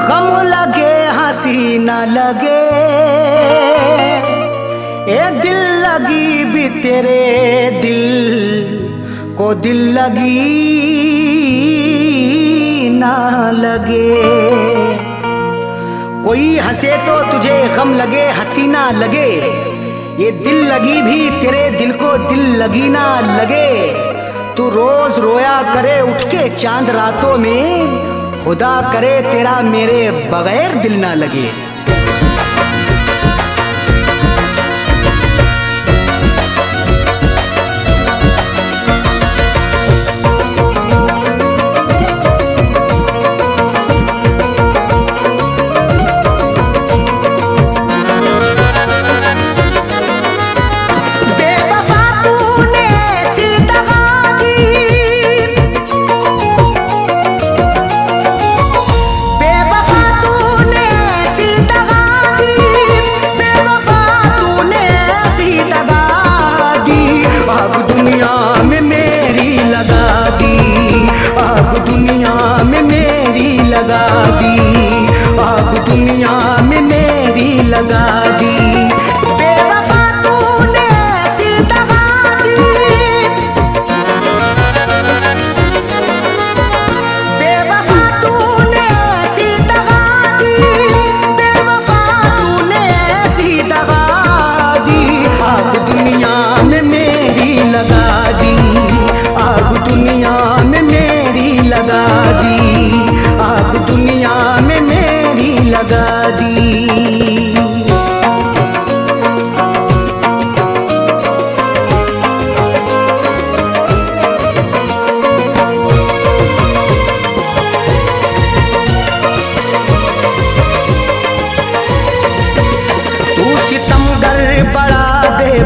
गम लगे हंसी न लगे, ए दिल लगी भी तेरे दिल को दिल लगी ना लगे। कोई हंसे तो तुझे गम लगे हंसी ना लगे, ये दिल लगी भी तेरे दिल को दिल लगी ना लगे। तू रोज रोया करे उठ के चांद रातों में, खुदा करे तेरा मेरे बगैर दिल ना लगे।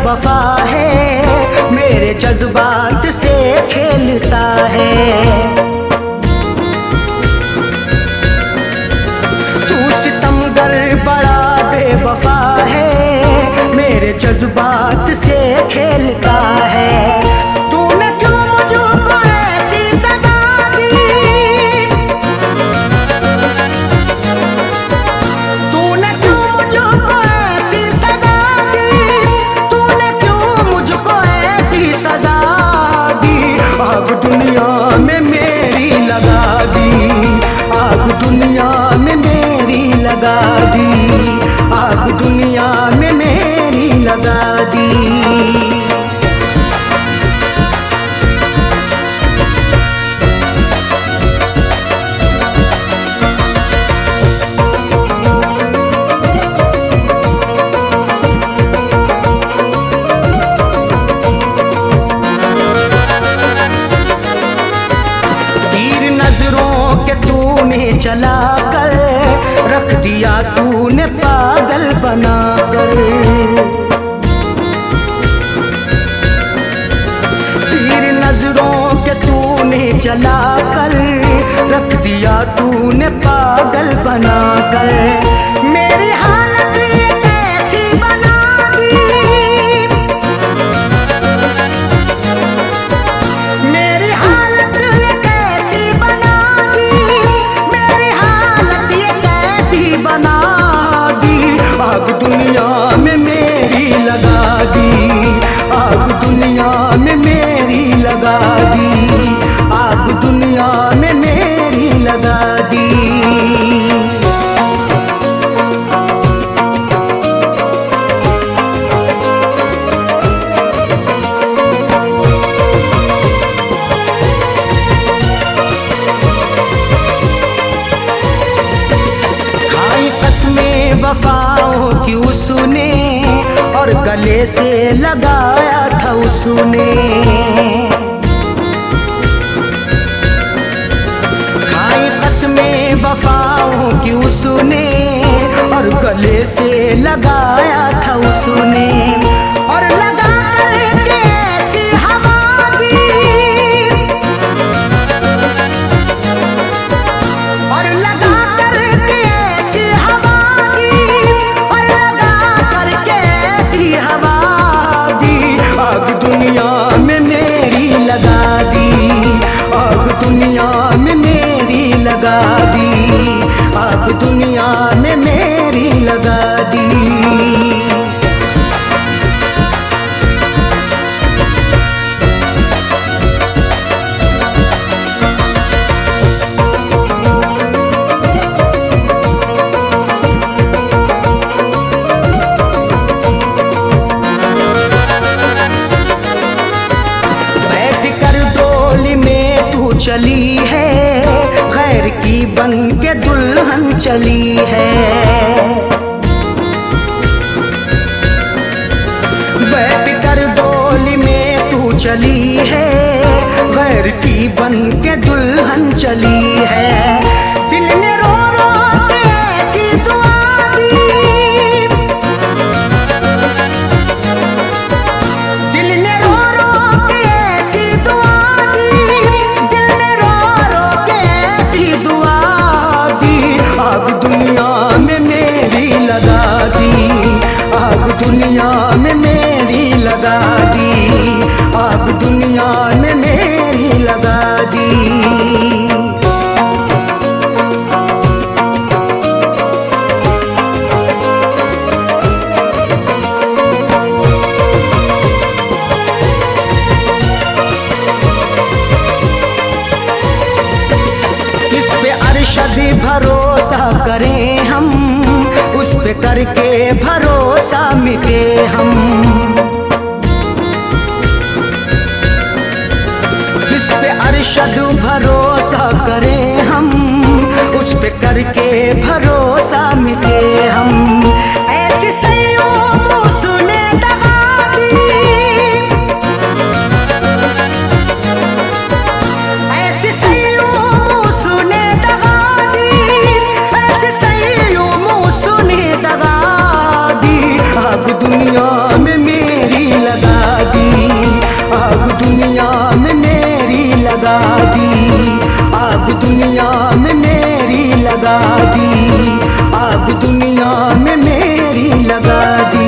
वफा है मेरे जज्बात से खेलता है, तू सितमगर बड़ा बेवफा है मेरे जज्बात से खेलता है। तूने क्यों मुझको ऐसी सजा दी, तूने क्यों मुझको ऐसी सजा दी, सजा दी। आग दुनिया में मेरी लगा दी, आग दुनिया में मेरी लगा दी, आग दुनिया में मेरी लगा दी। चला कर रख दिया तूने पागल बना कर, तीर नजरों के तूने चला कर रख दिया तूने पागल बना कर। मेरी हालत कैसी बना दी, मेरी हालत कैसी बना दी, बना दी। आग दुनिया में मेरी लगा दी, आग दुनिया में मेरी लगा दी, आग दुनिया में मेरी लगा दी। वफाओं की उसने और गले से लगाया था उसने, खाई कसमें वफाओं की उसने और गले से लगाया था उसने। और लगा करके ऐसी हवा दी, और लगा करके ऐसी हवा दी, और लगा करके ऐसी हवा दी। आग दुनिया में मेरी लगा दी, आग दुनिया में मेरी लगा दी, आग आग दुनिया में मेरी लगा दी। चली है गैर की बन के दुल्हन चली है। बैठ कर डोली में तू चली है गैर की बन के दुल्हन चली है। दिल ने रो रो के ऐसी दुआ दी, दिल ने रो रो के ऐसी दुआ दी, दिल ने रो रो के ऐसी दुआ दी। आग दुनिया में मेरी लगा दी, आग दुनिया में मेरी लगा दी, आग दुनिया में मेरी लगा दी। भरोसा करें हम, उस पे करके भरोसा मिटे हम। जिस पे अरशद भरोसा करें हम, उस पे करके भरोसा मिटे हम। ऐसी सैयों सुने दगा दी, ऐसी सैयों सुने दगा दी, ऐसी सैयों सुने दगा दी। आग दुनिया में मेरी लगा दी, आग दुनिया में मेरी लगा दी, आग दुनिया में मेरी लगा दी, आग दुनिया में मेरी लगा दी।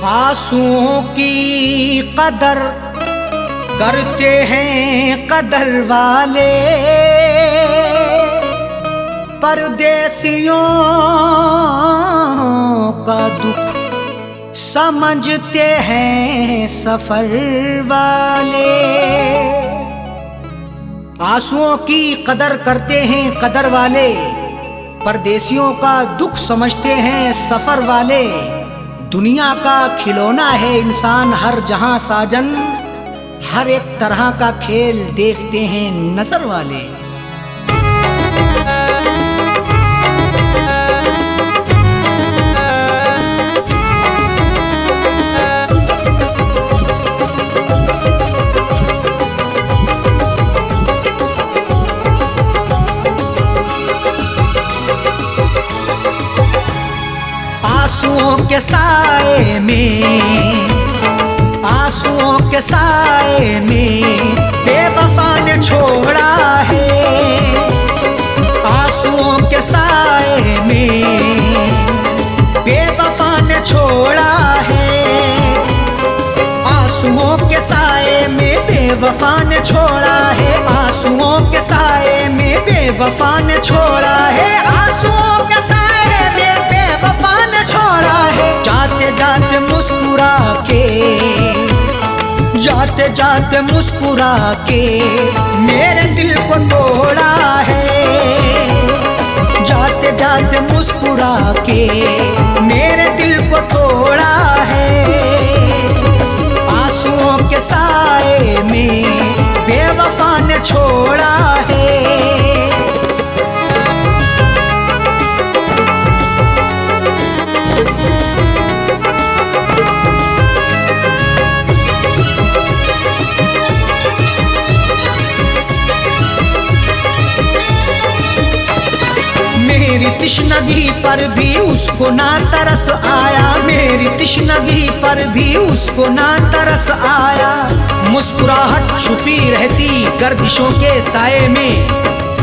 आंसुओं की कदर करते हैं कदर वाले, परदेसियों का दुख समझते हैं सफर वाले। आंसुओं की कदर करते हैं कदर वाले, परदेसियों का दुख समझते हैं सफर वाले। दुनिया का खिलौना है इंसान हर जहां साजन, हर एक तरह का खेल देखते हैं नजर वाले। आंसुओं के साए में, आंसुओं के साए में बेवफा ने छोड़ा है। आंसुओं के साए में बेवफा ने छोड़ा है। आंसुओं के साए में बेवफा ने छोड़ा है। आंसुओं के साए में बेवफा ने छोड़ा है। आंसुओं के साए में बेवफा ने छोड़ा है। जाते जाते मुस्कुरा के, जाते जाते मुस्कुरा के मेरे दिल को तोड़ा है। जाते जाते मुस्कुरा के मेरे दिल को तोड़ा है। आंसुओं के साए में बेवफा ने छोड़ा है। मेरी तिश्नगी पर भी उसको ना तरस आया। मेरी तिश्नगी पर भी उसको ना तरस आया। मुस्कुराहट छुपी रहती गर्दिशों के साए में,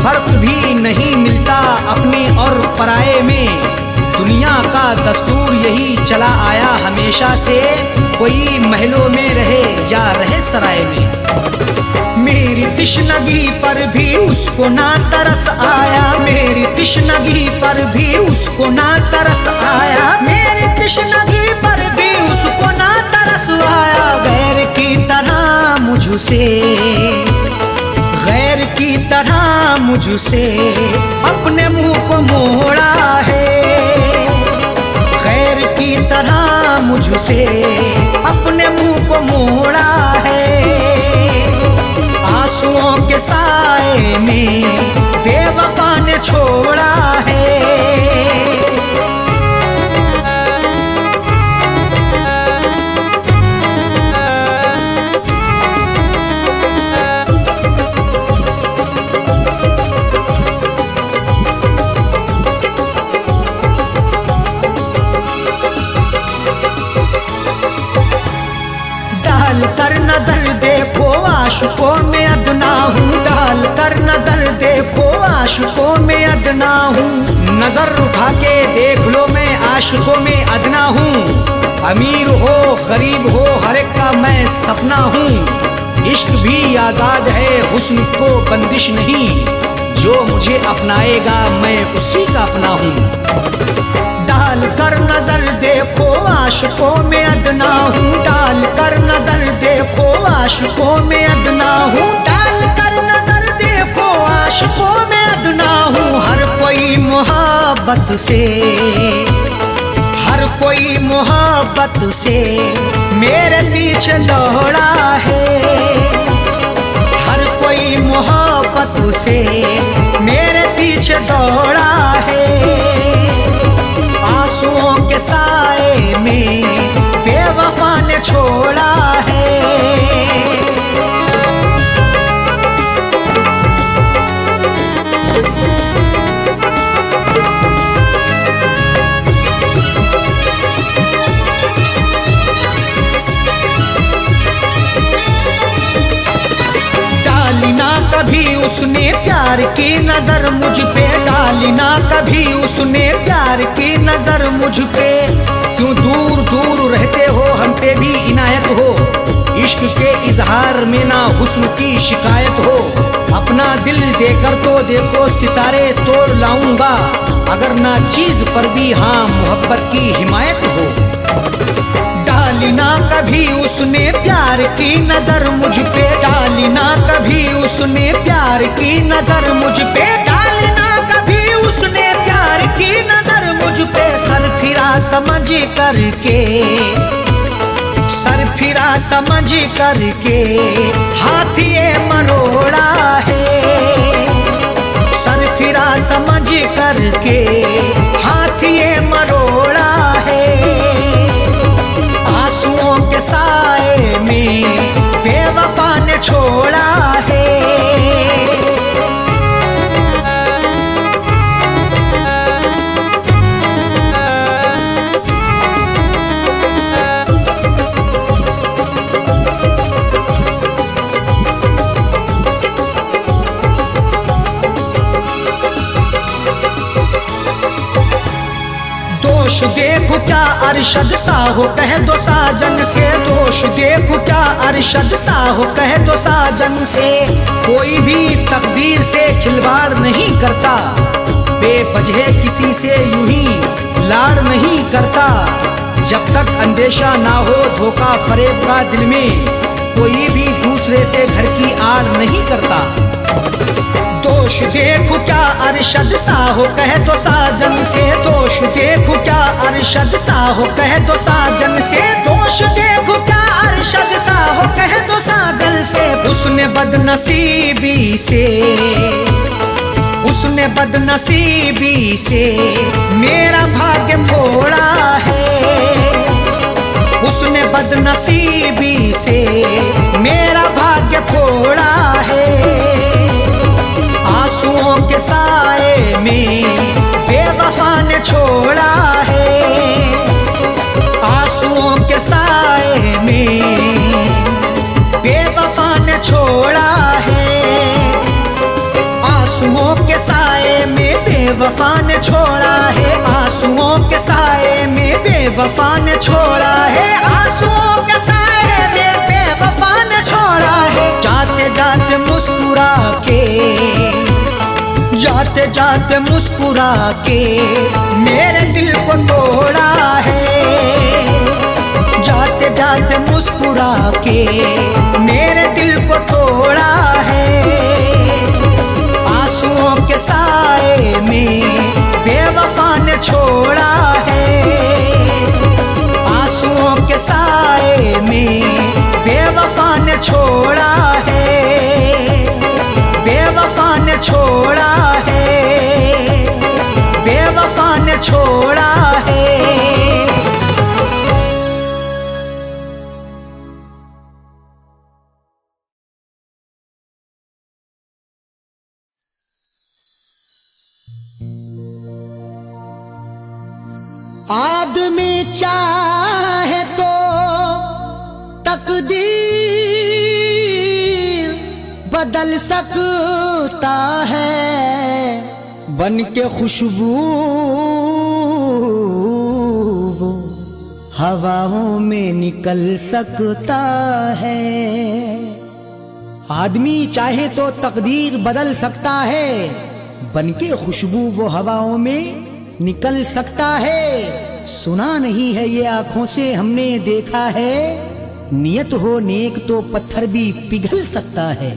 फर्क भी नहीं मिलता अपने और पराये में। दुनिया का दस्तूर यही चला आया हमेशा से, कोई महलों में रहे या रहे सराय में। मेरी तिश्नगी पर भी उसको ना तरस आया, मेरी तिश्नगी पर भी उसको ना तरस आया, मेरी तिश्नगी पर भी उसको ना तरस आया। गैर की तरह मुझसे, गैर की तरह मुझसे अपने मुंह को मोड़ा है, गैर की तरह मुझसे अपने मुंह को मोड़ा है। आंसुओं के साए में बेवफा ने छोड़ा है। डाल कर नजर देखो आशिकों में अदना हूँ, डाल कर नजर देखो आशिकों में अदना हूँ। नजर उठा के देख लो मैं आशिकों में अदना हूँ। अमीर हो गरीब हो हर एक का मैं सपना हूँ। इश्क भी आजाद है हुस्न को बंदिश नहीं, जो मुझे अपनाएगा मैं उसी का अपना हूँ। डाल कर नजर देखो आशिकों में अदना हूँ, डाल कर नजर देखो आशिकों में अदना हूँ, डाल कर नजर देखो आशिकों में अदना हूँ। हर कोई मोहब्बत से, हर कोई मोहब्बत से मेरे पीछे दौड़ा है, हर कोई मोहब्बत से मेरे पीछे दौड़ा है। आंसुओं के साए में बेवफा ने छोड़ा है। डाली ना कभी उसने प्यार की नजर मुझ पे, डाली ना कभी उसने प्यार की नजर मुझ पे। क्यों दूर दूर रहते हो हम पे भी इनायत हो, इश्क के इजहार में ना हुस्न की शिकायत हो। अपना दिल देकर तो देखो सितारे तोड़ लाऊंगा, अगर ना चीज पर भी हाँ मोहब्बत की हिमायत हो। डाली ना कभी उसने प्यार की नजर मुझ पे, डाली ना कभी उसने प्यार की नजर मुझ पे, डाली ना कभी उसने प्यार की नजर मुझ पे। सर फिरा समझ करके, सर फिरा समझ करके हाथ ये मरोड़ा है, सर फिरा समझ करके हाथ ये मरोड़ा है। आंसुओं के साए में बेवफा ने छोड़ा है। दोष देखो क्या अरशद सा हो कह दो साजन से, दोष देखो क्या अरशद सा हो कह दो साजन से। कोई भी तकदीर से खिलवाड़ नहीं करता, बेवजह किसी से यूं ही लाड़ नहीं करता। जब तक अंदेशा ना हो धोखा फरेब का दिल में, कोई भी दूसरे से घर की आड़ नहीं करता। दोष देखो क्या अरशद सा हो कह दो साजन से, दोष देखो क्या अरशद सा हो कह दो साजन से, दोष देखो क्या अरशद सा हो कह दो साजन से। उसने बदनसीबी से, उसने बदनसीबी से मेरा भाग्य फोड़ा है, उसने बदनसीबी से मेरा भाग्य फोड़ा है। आंसुओं के साए में बेवफा ने छोड़ा है, आंसुओं के साए में बेवफा ने छोड़ा है। आंसुओं के साए में बेवफा ने छोड़ा है, आंसुओं के साए में बेवफा ने छोड़ा है, आंसुओं के साए में बेवफा ने छोड़ा है। जाते जाते मुस्कुरा के, जाते जाते मुस्कुरा के मेरे दिल को तोड़ा है, जाते जाते मुस्कुरा के मेरे दिल को तोड़ा है। आंसुओं के साए में बेवफा ने छोड़ा है, आंसुओं के साए में बेवफा ने छोड़ा है, बेवफा ने छोड़ा है, बेवफा ने छोड़ा है। आदमी चाहे तो तकदीर बदल सकता है, बन के खुशबू वो हवाओं में निकल सकता है। आदमी चाहे तो तकदीर बदल सकता है, बन के खुशबू वो हवाओं में निकल सकता है। सुना नहीं है ये आंखों से हमने देखा है, नियत हो नेक तो पत्थर भी पिघल सकता है।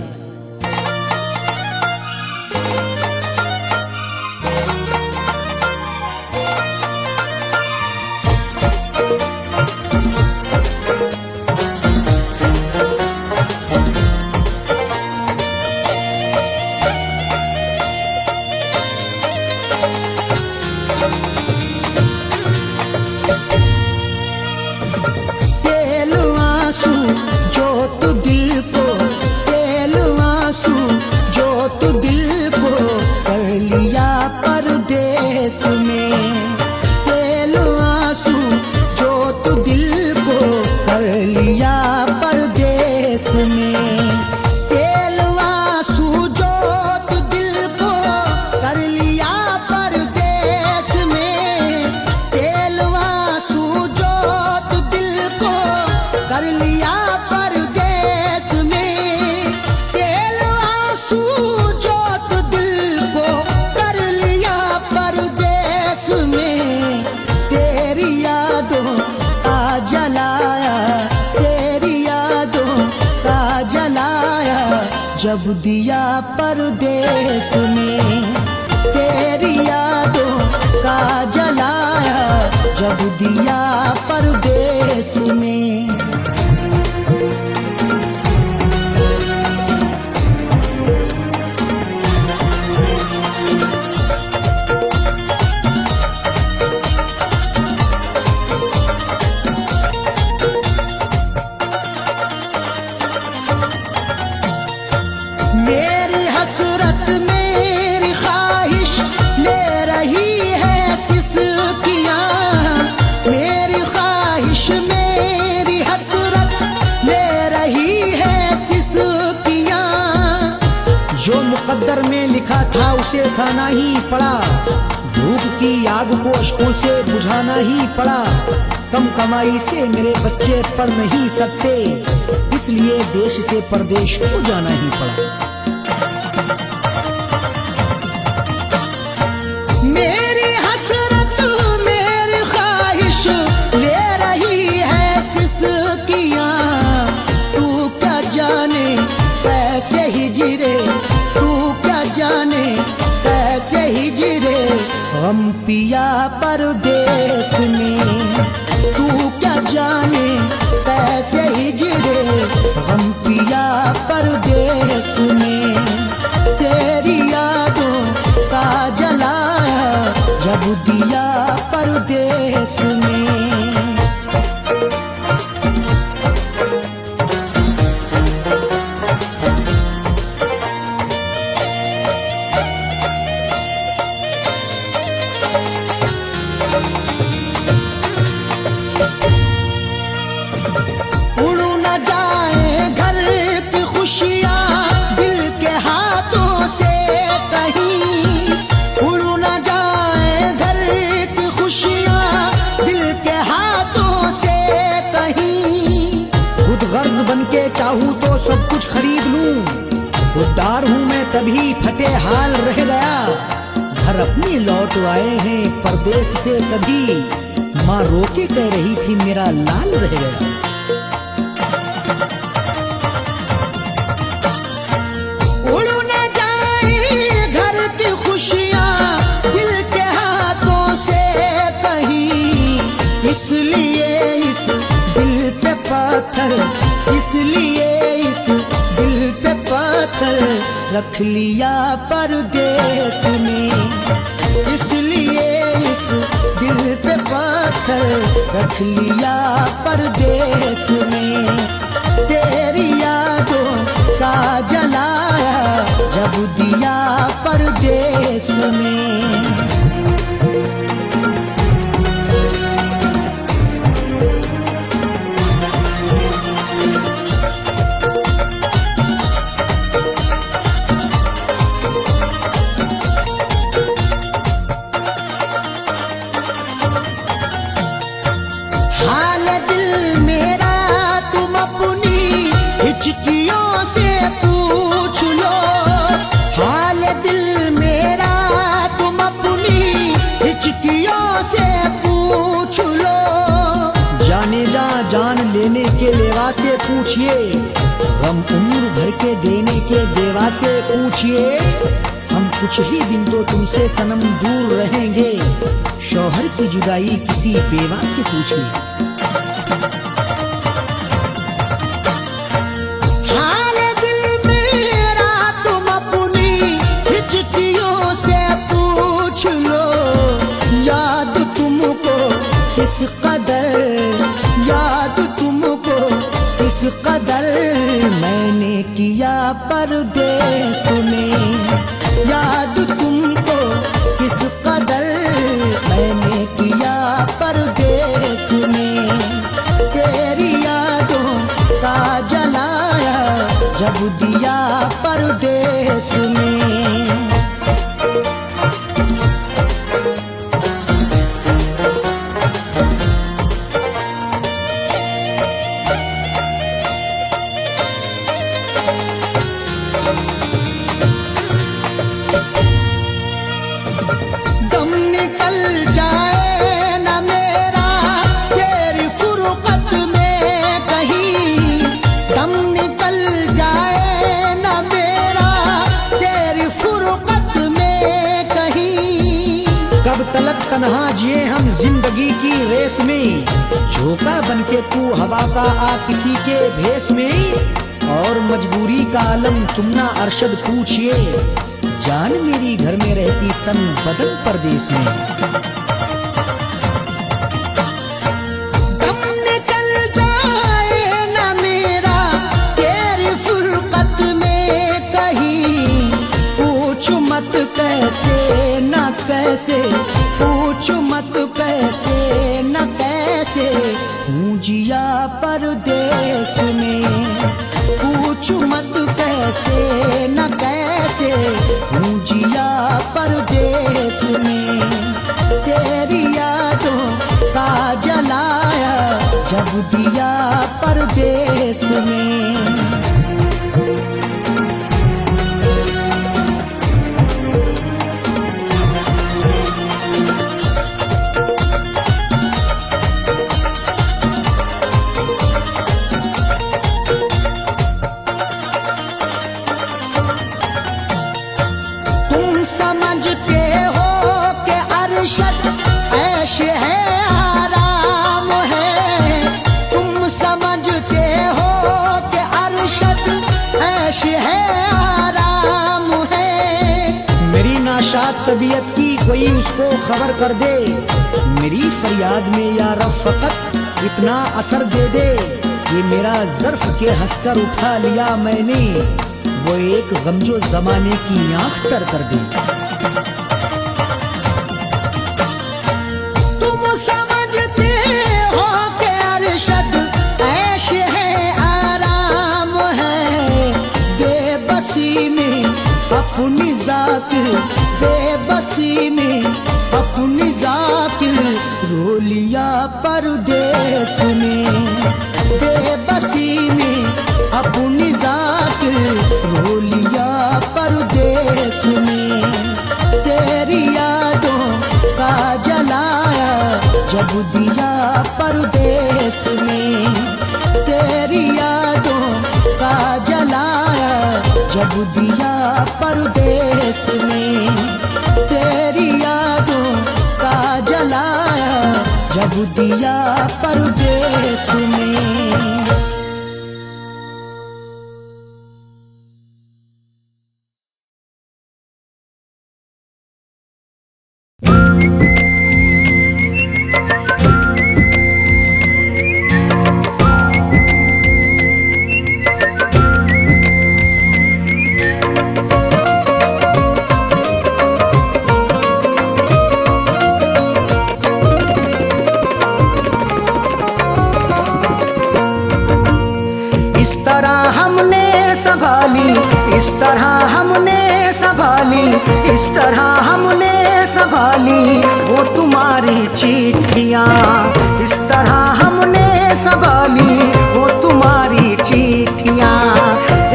जब दिया परदेस में तेरी यादों का जलाया, जब दिया परदेस में। मेरी हसरत मेरी ख्वाहिश ले रही है सिसकियाँ, मेरी ख्वाहिश मेरी हसरत ले रही है सिसकियाँ। जो मुकद्दर में लिखा था उसे खाना ही पड़ा, भूख की आग को अश्कों से बुझाना ही पड़ा। कम कमाई से मेरे बच्चे पढ़ नहीं सकते, इसलिए देश से परदेश को जाना ही पड़ा। मेरी हसरत मेरी ख्वाहिश ले रही है सिसकियाँ, तू क्या जाने कैसे हिजरे, तू क्या जाने कैसे हिजरे हम पिया परदेस में। तू क्या जाने कैसे हिजरे हम पिया परदेस में। तेरी यादों का जलाया जब दिया परदेस में। खुशियाँ दिल के हाथों से कहीं खुददार हूँ मैं तभी फटे हाल रह गया, घर अपनी लौट आए हैं परदेश से सभी, माँ रोके कह रही थी मेरा लाल रह गया। उड़ न जाए घर की खुशियाँ दिल के हाथों से कहीं, इसलिए इस दिल पे पत्थर, इसलिए इस दिल पे पत्थर रख लिया परदेश में, इसलिए इस दिल पे पत्थर रख लिया परदेश में। तेरी यादों का जलाया जब दिया परदेश में। हाल दिल मेरा तुम अपनी हिचकियों से पूछ लो, हाल दिल मेरा तुम अपनी हिचकियों से पूछ लो। जाने जा जान लेने के लेवा से पूछिए, गम उम्र भर के देने के देवा से पूछिए। हम कुछ ही दिन तो तुमसे सनम दूर रहेंगे, शौहर की जुदाई किसी बेवा से पूछिए। हाल दिल मेरा तुम अपनी हिचकियों से पूछ लो, याद तुमको किस कदर, याद तुमको किस कदर मैंने किया परदेश में, याद तुमको किस कदर मैंने किया परदेश में। तेरी यादों का जलाया जब दिया परदेश में। दम निकल जाए न मेरा तेरी फुरकत में कहीं, दम निकल जाए न मेरा तेरी फुरकत में कहीं। कब तलक तन्हा जिए हम जिंदगी की रेस में, झोंका बनके तू हवा का आ किसी के भेस में, और मजबूरी का आलम तुम ना अरशद पूछिए, जान मेरी घर में रहती तन बदन परदेश में। दम निकल जाए न मेरा तेरी फुरकत में कहीं, पूछ मत कैसे न कैसे, पूछ मत कैसे न कैसे हूँ जिया परदेश में, पूछ मत कैसे न कैसे हूँ जिया परदेश में। तेरी यादों का जलाया जब दिया परदेश में। समझते हो कि अरशद ऐश है आराम है, तुम समझते हो कि अरशद ऐश है आराम है। मेरी नाशाद तबीयत की कोई उसको खबर कर दे, मेरी फरियाद में या रब फकत इतना असर दे दे, ये मेरा ज़र्फ के हंसकर उठा लिया मैंने, वो एक गम जो जमाने की आँख तर कर दे। तुम समझते हो कि अरशद ऐश है आराम है, बेबसी में अपनी जाकिर, बेबसी में अपनी जाकिर रो लिया परदेश में, बेबसी में अपनी जात रो लिया परदेश में। तेरी यादों का जलाया जब दिया परदेश में। तेरी यादों का जलाया जब दिया परदेश में। तेरी यादों का जलाया जब दिया परदेश में। इस तरह हमने संभाली, इस तरह हमने संभाली वो तुम्हारी चिट्ठियाँ। इस तरह हमने संभाली वो तुम्हारी चिट्ठियाँ।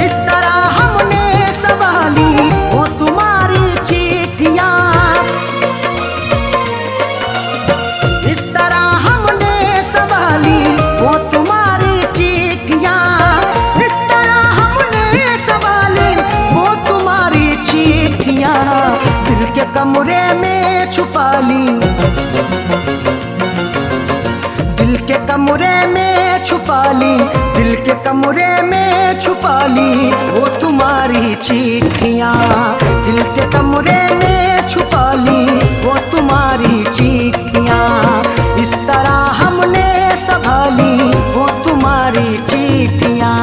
इस तरह हमने संभाली वो तुम्हारी चिट्ठियाँ। इस तरह हमने संभाली वो तुम्हारी चिट्ठियाँ। इस तरह हमने संभाली वो तुम्हारी चिट्ठियाँ। दिल के कमरे में छुपा ली, दिल के कमरे में छुपा ली, दिल के कमरे में छुपा ली वो तुम्हारी चिट्ठियाँ। दिल के कमरे में छुपा ली वो तुम्हारी चिट्ठियाँ। इस तरह हमने संभाली वो तुम्हारी चिट्ठियाँ।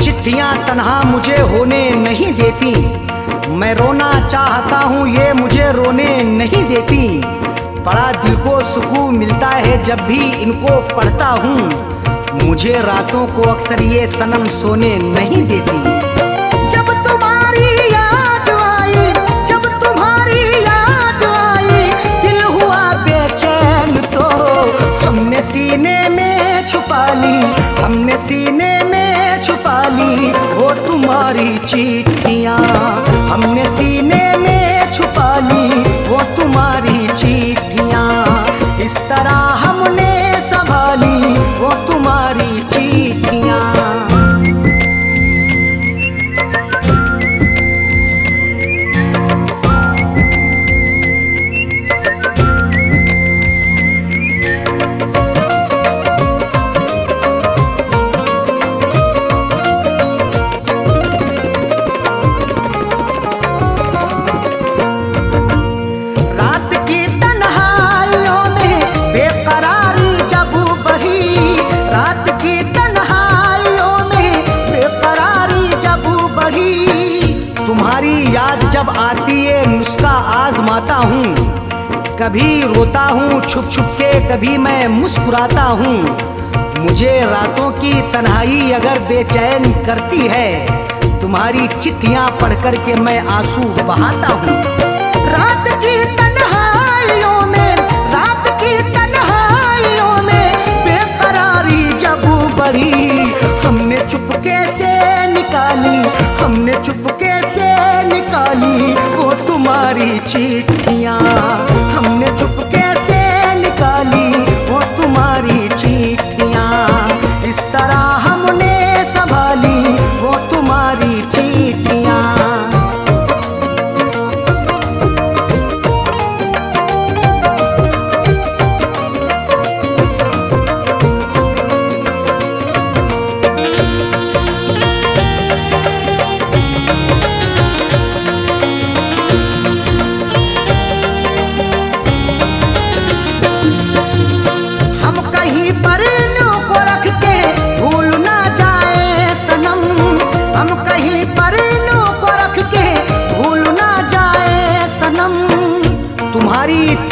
चिट्ठियाँ तन्हा मुझे होने नहीं देती। मैं रोना चाहता हूँ ये मुझे रोने नहीं देती। बड़ा दिल को सुकून मिलता है जब भी इनको पढ़ता हूँ। मुझे रातों को अक्सर ये सनम सोने नहीं देती। जब तुम्हारी याद आई, जब तुम्हारी याद आई, दिल हुआ बेचैन तो हमने सीने में छुपा ली, हमने सीने में छुपा ली वो तुम्हारी चिट्ठियाँ। हमने सीने में छुपा ली वो तुम्हारी चिट्ठियाँ। इस तरह हमने संभाली वो तुम्हारी चिट्ठियाँ। तुम्हारी याद जब आती है नुस्खा आजमाता हूँ। कभी रोता हूँ छुप छुप के, कभी मैं मुस्कुराता हूँ। मुझे रातों की तन्हाई अगर बेचैन करती है, तुम्हारी चिट्ठियाँ पढ़ कर के मैं आंसू बहाता हूँ। रात की तन्हाइयों में, रात की तन्हाइयों में बेकरारी जब बढ़ी, हमने चुपके से निकाली, हमने चुपके से निकाली वो तुम्हारी चिट्ठियाँ। हमने चुपके से निकाली वो तुम्हारी चिट्ठियाँ। इस तरह हमने संभाली वो तुम्हारी चिट्ठियाँ।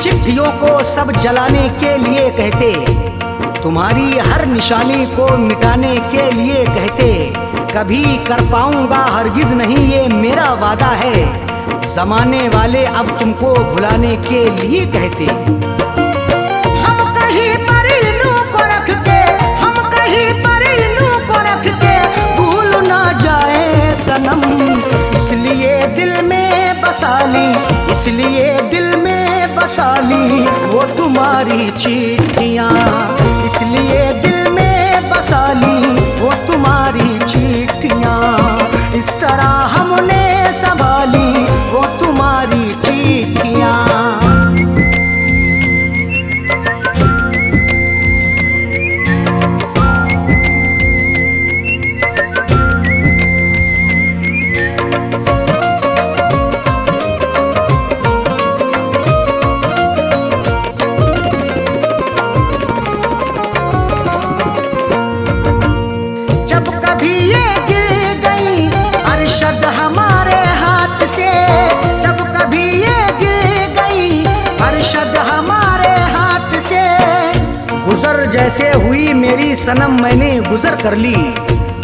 चिट्ठियों को सब जलाने के लिए कहते, तुम्हारी हर निशानी को मिटाने के लिए कहते। कभी कर पाऊंगा हरगिज नहीं ये मेरा वादा है, जमाने वाले अब तुमको भुलाने के लिए कहते। हम कहीं पर इल्लू को रख के, हम कहीं पर इल्लू को रख के भूल ना जाए सनम, इसलिए दिल में बसा ली, इसलिए दिल में बसा ली वो तुम्हारी चिट्ठियाँ, इसलिए दिल में बसा ली वो तुम्हारी चिट्ठियाँ। इस तरह हमने संभाली वो तुम्हारी चिट्ठियाँ। जैसे हुई मेरी सनम मैंने गुजर कर ली,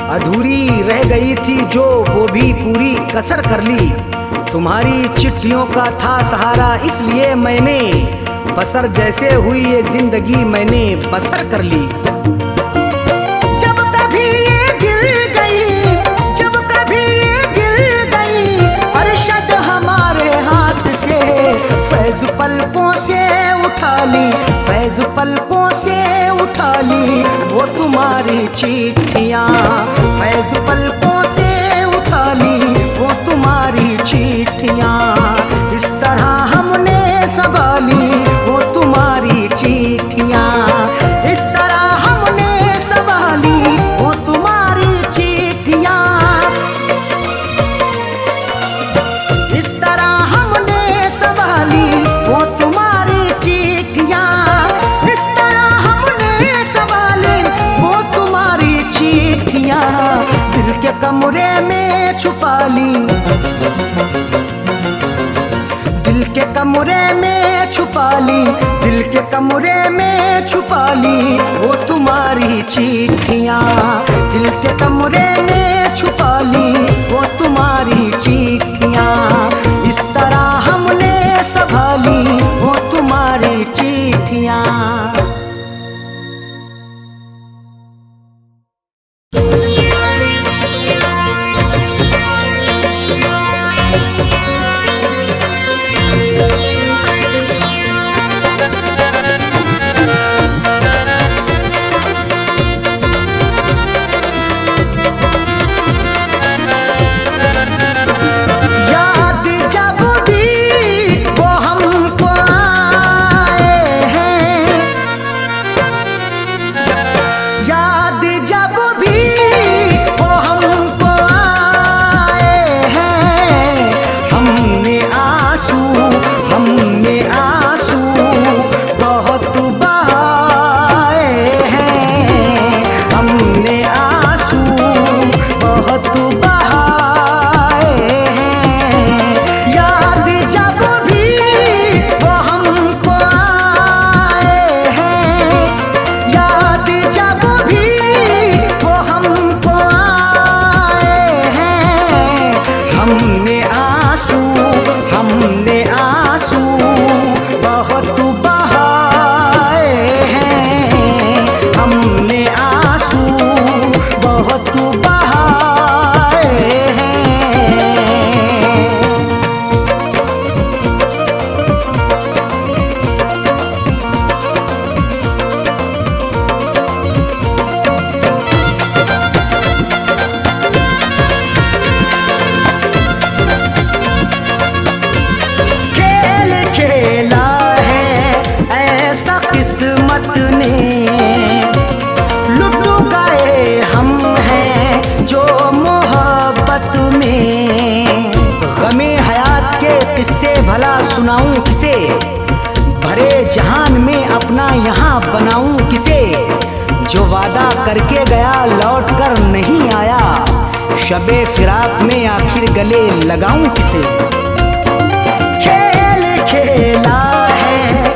अधूरी रह गई थी जो वो भी पूरी कसर कर ली। तुम्हारी चिट्ठियों का था सहारा इसलिए मैंने बसर, जैसे हुई ये जिंदगी मैंने बसर कर ली। जब कभी ये गिर गई, जब कभी ये गिर गई अरशद हमारे हाथ से, फैज पलकों से उठा ली, फैज पलकों से उठा ली वो तुम्हारी चिट्ठियाँ, फैज पलकों से उठा ली वो तुम्हारी चिट्ठियाँ। इस तरह हमने संभाली वो तुम्हारी चिट्ठियाँ, इस तरह हमने संभाली वो तुम्हारी चिट्ठियाँ, इस तरह हमने संभाली वो तुम्हारी चिट्ठियाँ, इस तरह हमने संभाली वो तुम्हारी चिट्ठियाँ। दिल के कमरे में छुपा ली, दिल के कमरे में छुपा ली, दिल के कमरे में छुपा ली वो तुम्हारी चिट्ठियाँ, दिल के कमरे में छुपा ली वो तुम्हारी चिट्ठियाँ। इस तरह हमने संभाली वो तुम्हारी चिट्ठियाँ। भला सुनाऊं किसे, भरे जहान में अपना यहाँ बनाऊं किसे, जो वादा करके गया लौट कर नहीं आया, शबे फिराक में आखिर गले लगाऊं किसे। खेल खेला है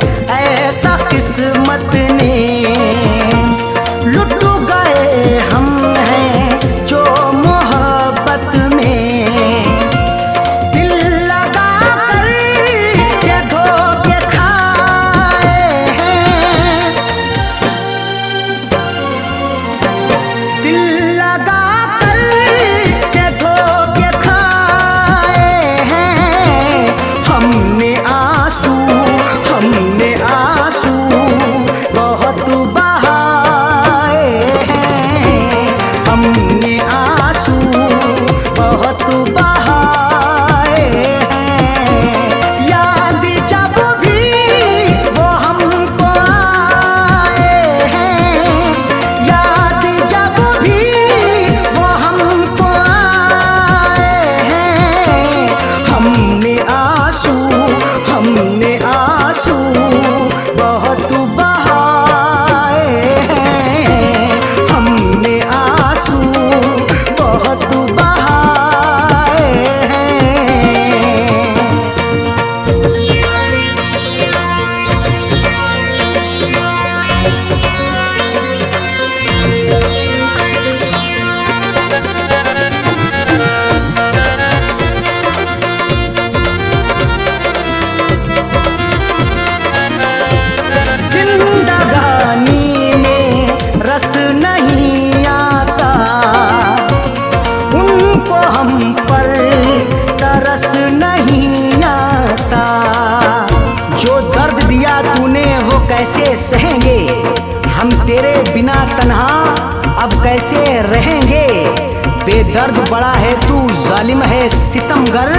रहेंगे। बेदर्द बड़ा है तू, जालिम है सितमगर,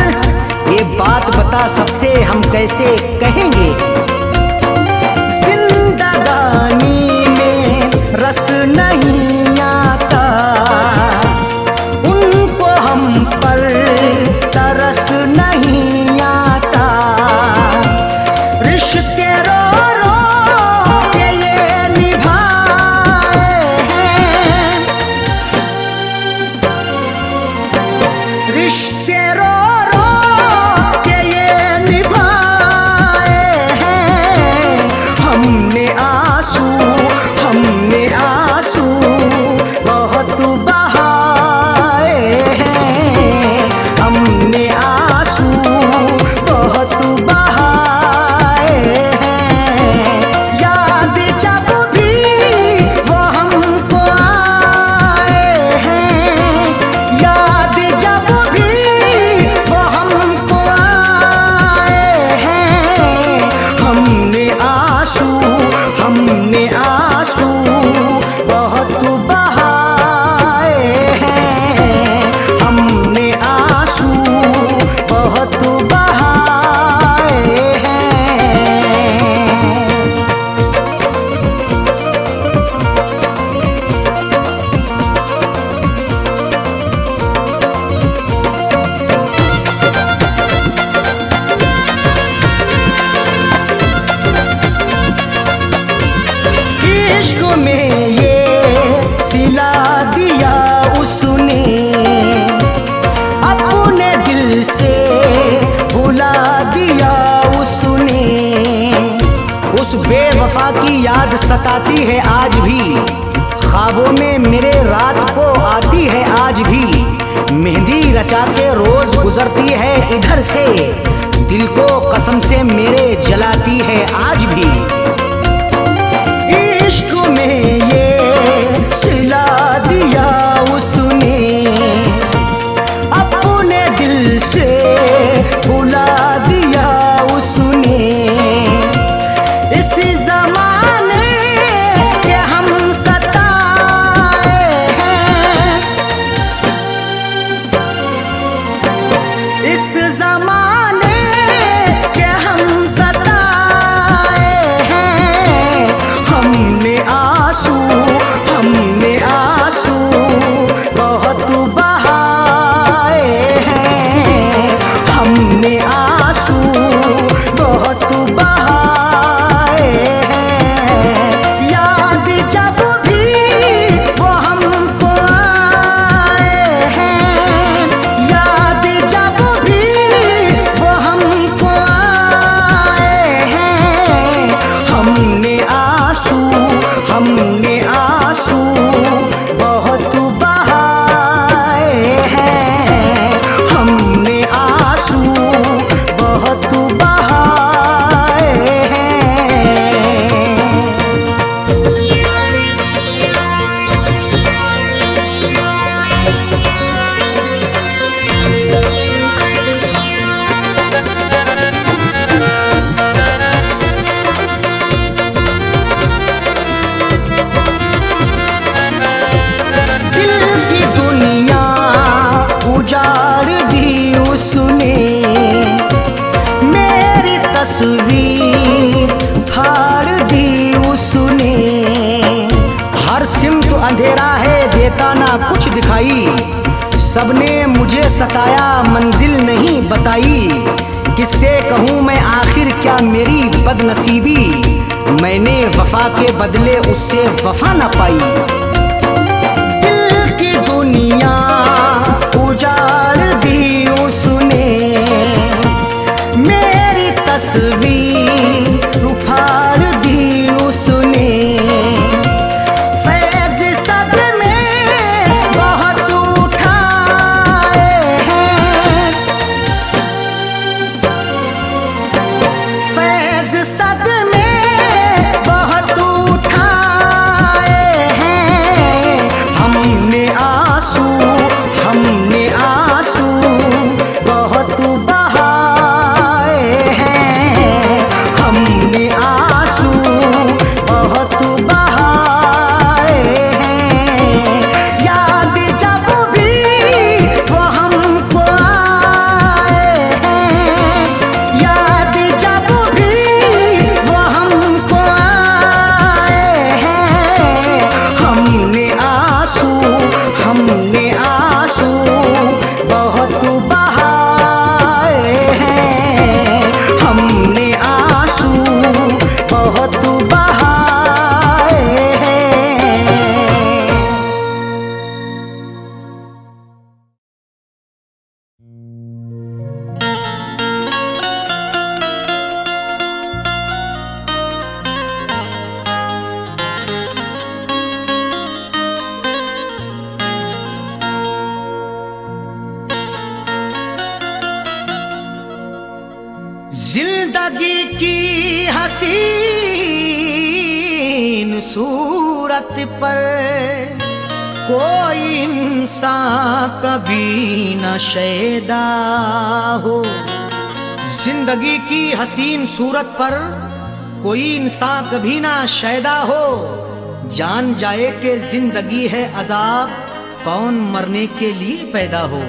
ये बात बता सबसे हम कैसे कहेंगे। जिंदगानी में रस नहीं आता, उनको हम पर तरस नहीं आता। रिश्ते रो रो के ये निभाए हैं, रिश्ते रो रो के ये निभाए हैं। हमने आंसू बहुत बहाए हैं, हमने आंसू बहुत बहाए हैं। याद जब भी वो हमको आए हैं, याद जब भी वो हमको आए हैं। हमने आंसू बहुत बहाए हैं, हमने आंसू बहुत बहाए हैं। इश्क में ये सिला दिया उसने, अपने दिल से भुला दिया उसने। उस बेवफा की याद सताती है आज भी, ख्वाबों में मेरे रात को आती है आज भी। मेहंदी रचा के रोज गुजरती है इधर से, दिल को कसम से मेरे जलाती है आज भी। इश्क में ये सिला दिया उसने, अपने दिल से भुला दिया उसने। इस जमाने के हम सताए हैं, इस जमाने के हम सताए हैं। हमने आंसू बहुत बहाए हैं, हमने आंसू बहुत बहाए हैं। याद जब भी वो हमको आए हैं, याद जब भी वो हमको आए हैं। हमने आंसू बहुत बहाए हैं, हमने आंसू बहुत बहाए हैं। दिल की दुनिया उजाड़ दी उसने, मेरी तस्वीर फाड़ दी उसने। हर सिमत अंधेरा है, देता ना कुछ दिखाई, सबने मुझे सताया मंजिल नहीं बताई। किससे कहूँ मैं आखिर क्या मेरी बदनसीबी, मैंने वफा के बदले उससे वफा न पाई। दिल की दुनिया उजाड़ दी उसने, मेरी तस्वीर उफाड़ दी उसने। फैज़ सदमे बहुत उठाए हैं, फैज़ सदमे बहुत उठाए हैं। जिंदगी की हसीन सूरत पर कोई इंसान कभी न शैदा हो। जिंदगी की हसीन सूरत पर कोई इंसान कभी ना शैदा हो। जान जाए कि जिंदगी है अजाब, कौन मरने के लिए पैदा हो।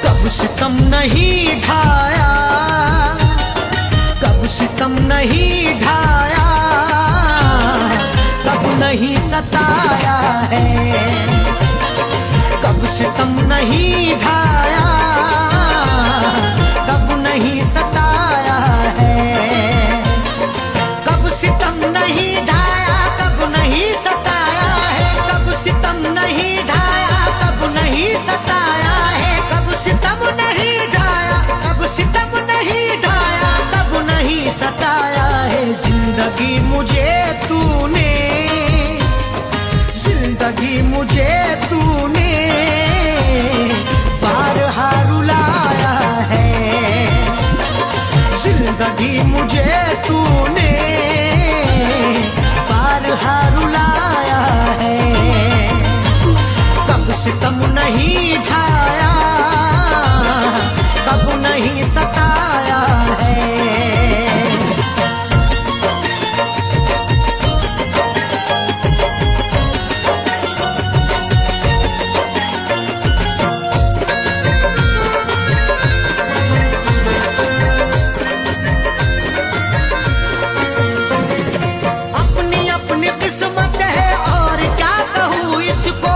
कब सितम नहीं ढाया, कब सितम नहीं ढाया, कब नहीं सताया है। कब सितम नहीं ढाया, कब नहीं सताया है। कब सितम नहीं ढाया, कब नहीं सताया है। कब सितम नहीं ढाया, कब नहीं सताया है। कब सितम नहीं ढाया, कब सितम नहीं ढाया, कब नहीं सताया है। जिंदगी मुझे तूने, जिंदगी मुझे तूने बारहा रुलाया है। जिंदगी मुझे तूने बारहा रुलाया है। कब सितम नहीं ढाया, कब नहीं सताया है। किस्मत है और क्या कहूँ इसको,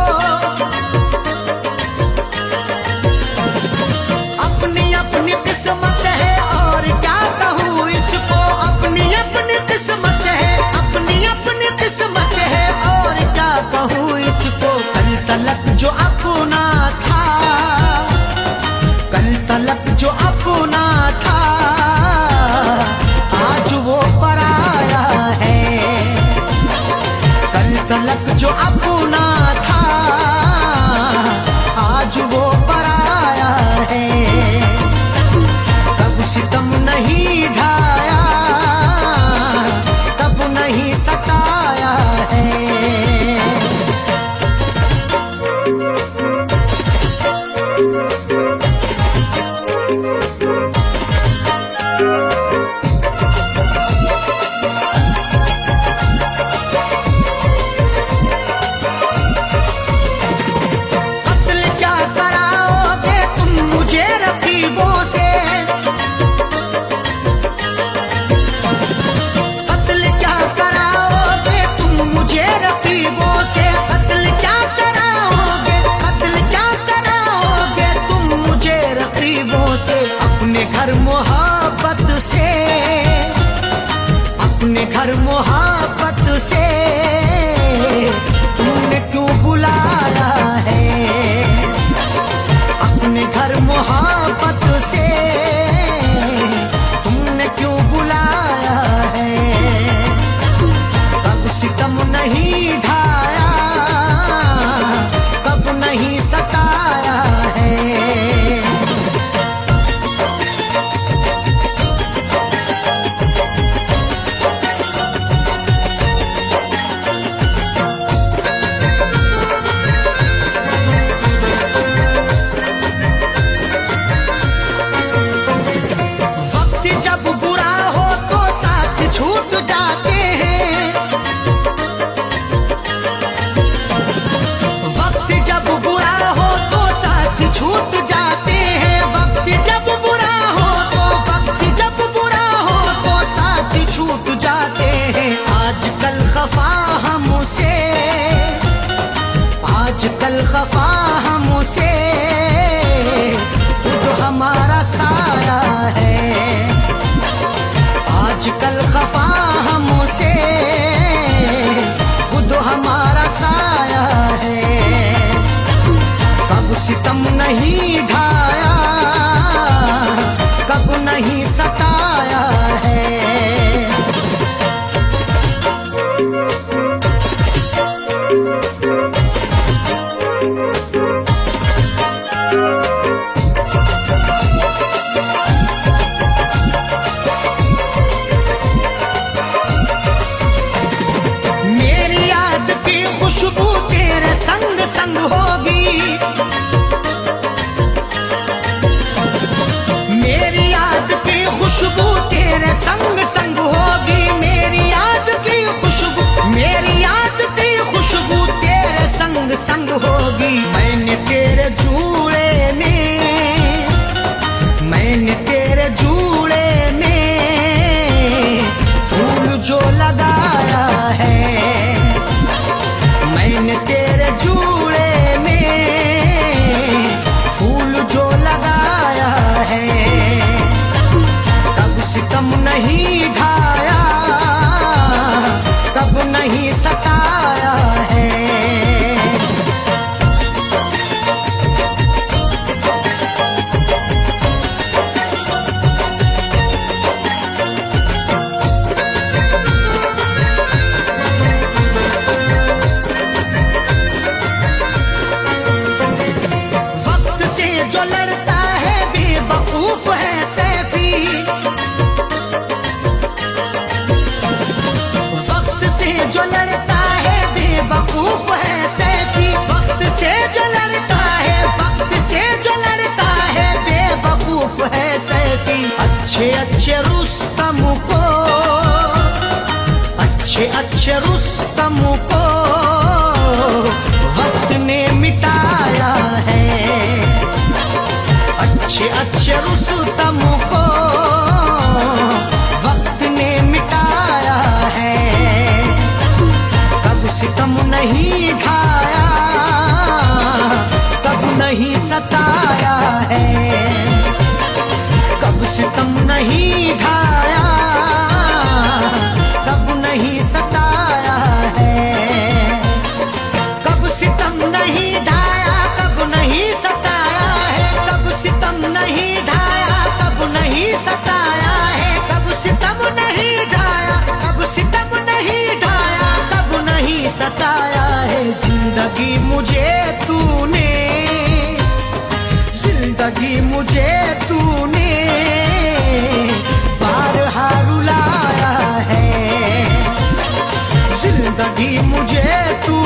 अपनी अपनी किस्मत है और क्या कहूँ इसको। अपनी अपनी किस्मत है, अपनी अपनी किस्मत है और क्या कहूँ इसको। कल तलक जो अपना था, कल तलक जो अपना था, आज वो पराया है। कल तलक जो अपना था, आज वो पराया है। कब सितम नहीं ढाया, कब नहीं सताया है। अपने घर मोहब्बत से, अपने घर मोहब्बत से तुमने क्यों बुलाया है। अपने घर मोहब्बत से तुमने क्यों बुलाया है। कब सितम नहीं ढाया, कब नहीं सताया है। छूट जाते हैं, वक्त जब बुरा हो तो साथ छूट जाते हैं। वक्त जब बुरा हो तो, वक्त जब बुरा हो तो साथ छूट जाते हैं। आजकल खफा हमसे, आजकल खफा हमसे खुद हमारा साया है। आजकल खफा हमसे खुद हमारा साया है। कब सितम नहीं ढाया, कब नहीं खुशबू तेरे संग संग होगी, मेरी याद की खुशबू, मेरी याद की खुशबू तेरे संग संग होगी। मैंने तेरे जूड़े में, मैंने तेरे जूड़े में फूल जो लगाया है, मैंने तेरे जूड़े में फूल जो लगाया है। कब सितम नहीं ढाया, कब नहीं सताया है। वक्त से जो लड़ता है बेवकूफ है सैफी, वक्त से जो लड़ता है बेवकूफ है सैफी, वक्त से जो लड़ता है, वक्त से जो लड़ता है बेवकूफ है सैफी। अच्छे अच्छे रुस्तम को, अच्छे अच्छे रुस्तम को वक्त ने मिटाया है, अच्छे अच्छे रुस्तम को वक्त ने मिटाया है। कब सितम नहीं ढाया, कब नहीं सताया है, कब सितम नहीं ढाया, कब नहीं सताया है। कब सितम नहीं ढाया, कब नहीं सताया है, कब सितम नहीं ढाया, कब नहीं सताया है, कब सितम नहीं ढाया, कब सितम नहीं ढाया, कब नहीं सताया है। जिंदगी मुझे तूने, जिंदगी मुझे तूने बारहा रुलाया है, जिंदगी मुझे तू